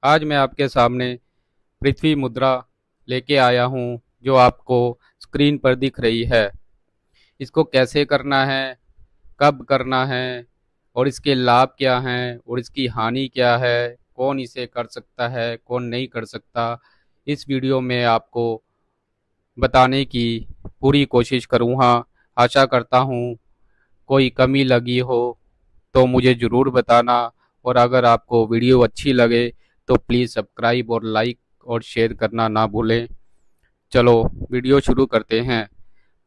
आज मैं आपके सामने पृथ्वी मुद्रा लेके आया हूँ जो आपको स्क्रीन पर दिख रही है। इसको कैसे करना है, कब करना है और इसके लाभ क्या हैं और इसकी हानि क्या है, कौन इसे कर सकता है, कौन नहीं कर सकता, इस वीडियो में आपको बताने की पूरी कोशिश करूँगा। आशा करता हूँ कोई कमी लगी हो तो मुझे ज़रूर बताना, और अगर आपको वीडियो अच्छी लगे तो प्लीज़ सब्सक्राइब और लाइक और शेयर करना ना भूलें। चलो वीडियो शुरू करते हैं।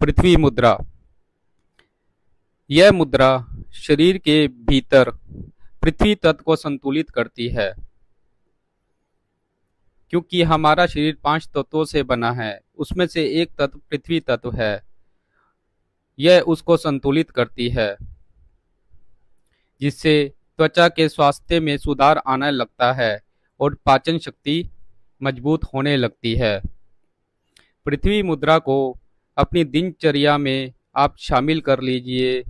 पृथ्वी मुद्रा। यह मुद्रा शरीर के भीतर पृथ्वी तत्व को संतुलित करती है। क्योंकि हमारा शरीर 5 तत्वों से बना है, उसमें से एक तत्व पृथ्वी तत्व है। यह उसको संतुलित करती है, जिससे त्वचा के स्वास्थ्य में सुधार आने लगता है और पाचन शक्ति मजबूत होने लगती है। पृथ्वी मुद्रा को अपनी दिनचर्या में आप शामिल कर लीजिए।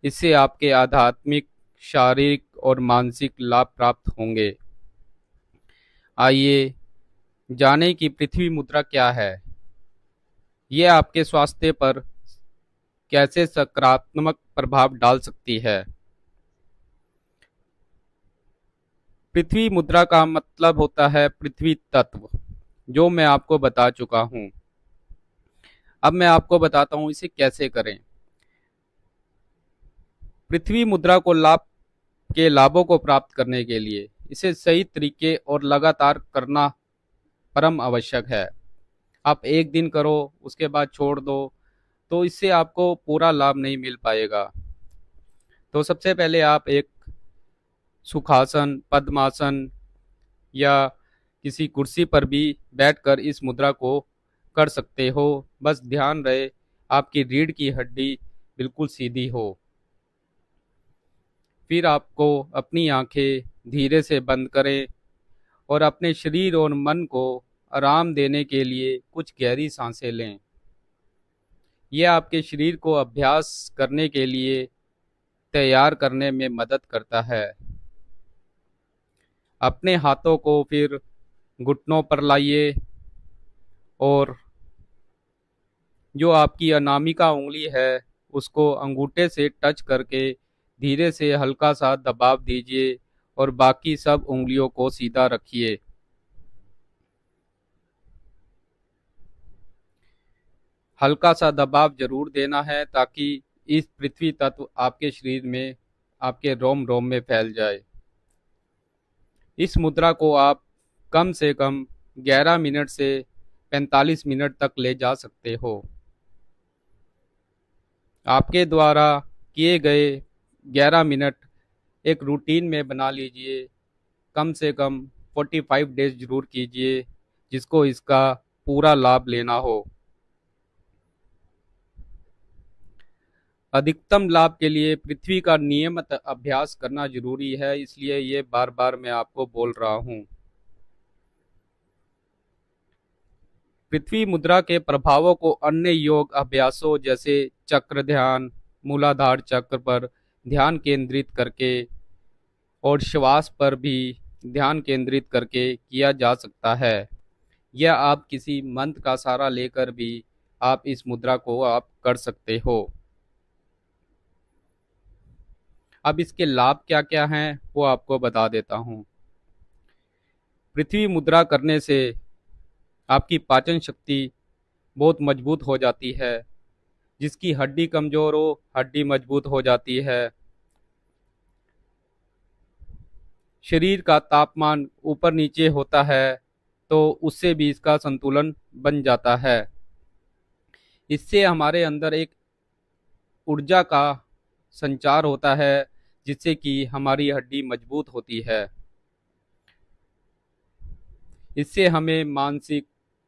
इससे आपके आध्यात्मिक, शारीरिक और मानसिक लाभ प्राप्त होंगे। आइए जानें कि पृथ्वी मुद्रा क्या है। यह आपके स्वास्थ्य पर कैसे सकारात्मक प्रभाव डाल सकती है। पृथ्वी मुद्रा का मतलब होता है पृथ्वी तत्व, जो मैं आपको बता चुका हूँ। अब मैं आपको बताता हूँ इसे कैसे करें। पृथ्वी मुद्रा को लाभों को प्राप्त करने के लिए इसे सही तरीके और लगातार करना परम आवश्यक है। आप एक दिन करो उसके बाद छोड़ दो तो इससे आपको पूरा लाभ नहीं मिल पाएगा। तो सबसे पहले आप एक सुखासन, पद्मासन या किसी कुर्सी पर भी बैठकर इस मुद्रा को कर सकते हो। बस ध्यान रहे आपकी रीढ़ की हड्डी बिल्कुल सीधी हो। फिर आपको अपनी आंखें धीरे से बंद करें और अपने शरीर और मन को आराम देने के लिए कुछ गहरी सांसें लें। यह आपके शरीर को अभ्यास करने के लिए तैयार करने में मदद करता है। अपने हाथों को फिर घुटनों पर लाइए और जो आपकी अनामिका उंगली है उसको अंगूठे से टच करके धीरे से हल्का सा दबाव दीजिए और बाकी सब उंगलियों को सीधा रखिए। हल्का सा दबाव जरूर देना है ताकि इस पृथ्वी तत्व आपके शरीर में, आपके रोम रोम में फैल जाए। इस मुद्रा को आप कम से कम 11 मिनट से 45 मिनट तक ले जा सकते हो। आपके द्वारा किए गए 11 मिनट एक रूटीन में बना लीजिए। कम से कम 45 डेज जरूर कीजिए, जिसको इसका पूरा लाभ लेना हो। अधिकतम लाभ के लिए पृथ्वी का नियमित अभ्यास करना जरूरी है, इसलिए ये बार बार मैं आपको बोल रहा हूँ। पृथ्वी मुद्रा के प्रभावों को अन्य योग अभ्यासों जैसे चक्र ध्यान, मूलाधार चक्र पर ध्यान केंद्रित करके और श्वास पर भी ध्यान केंद्रित करके किया जा सकता है। या आप किसी मंत्र का सहारा लेकर भी आप इस मुद्रा को आप कर सकते हो। अब इसके लाभ क्या क्या हैं वो आपको बता देता हूँ। पृथ्वी मुद्रा करने से आपकी पाचन शक्ति बहुत मजबूत हो जाती है। जिसकी हड्डी कमजोर हो, हड्डी मजबूत हो जाती है। शरीर का तापमान ऊपर नीचे होता है तो उससे भी इसका संतुलन बन जाता है। इससे हमारे अंदर एक ऊर्जा का संचार होता है, जिससे कि हमारी हड्डी मजबूत होती है। इससे हमें मानसिक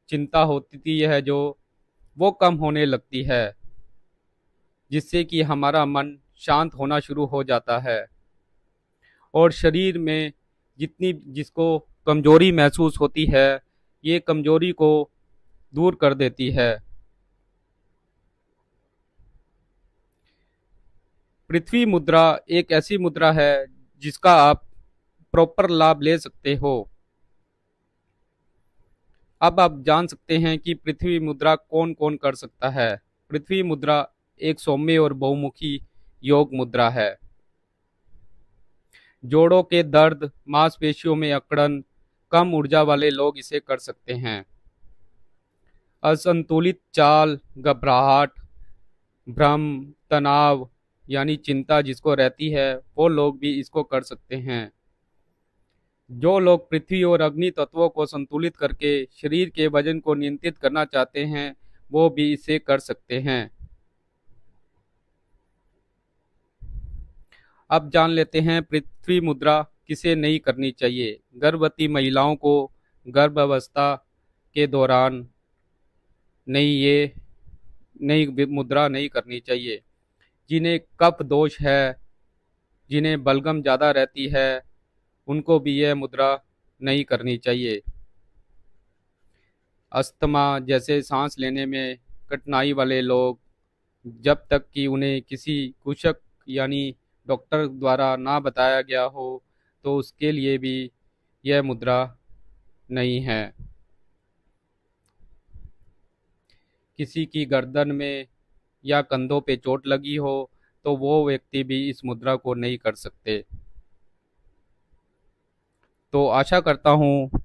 चिंता होती है जो वो कम होने लगती है, जिससे कि हमारा मन शांत होना शुरू हो जाता है। और शरीर में जिसको कमजोरी महसूस होती है, ये कमजोरी को दूर कर देती है। पृथ्वी मुद्रा एक ऐसी मुद्रा है जिसका आप प्रॉपर लाभ ले सकते हो। अब आप जान सकते हैं कि पृथ्वी मुद्रा कौन कौन कर सकता है। पृथ्वी मुद्रा एक सौम्य और बहुमुखी योग मुद्रा है। जोड़ों के दर्द, मांसपेशियों में अकड़न, कम ऊर्जा वाले लोग इसे कर सकते हैं। असंतुलित चाल, घबराहट, भ्रम, तनाव यानी चिंता जिसको रहती है वो लोग भी इसको कर सकते हैं। जो लोग पृथ्वी और अग्नि तत्वों को संतुलित करके शरीर के वजन को नियंत्रित करना चाहते हैं वो भी इसे कर सकते हैं। अब जान लेते हैं पृथ्वी मुद्रा किसे नहीं करनी चाहिए। गर्भवती महिलाओं को गर्भावस्था के दौरान ये नई मुद्रा नहीं करनी चाहिए। जिन्हें कफ दोष है, जिन्हें बलगम ज़्यादा रहती है, उनको भी यह मुद्रा नहीं करनी चाहिए। अस्थमा जैसे सांस लेने में कठिनाई वाले लोग, जब तक कि उन्हें किसी कुशक यानी डॉक्टर द्वारा ना बताया गया हो, तो उसके लिए भी यह मुद्रा नहीं है। किसी की गर्दन में या कंधों पे चोट लगी हो तो वो व्यक्ति भी इस मुद्रा को नहीं कर सकते। तो आशा करता हूँ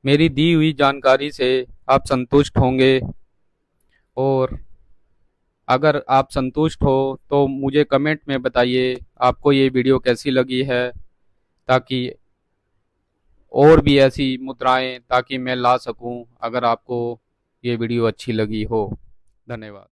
मेरी दी हुई जानकारी से आप संतुष्ट होंगे, और अगर आप संतुष्ट हो तो मुझे कमेंट में बताइए आपको ये वीडियो कैसी लगी है, ताकि और भी ऐसी मुद्राएं ताकि मैं ला सकूं, अगर आपको ये वीडियो अच्छी लगी हो। धन्यवाद।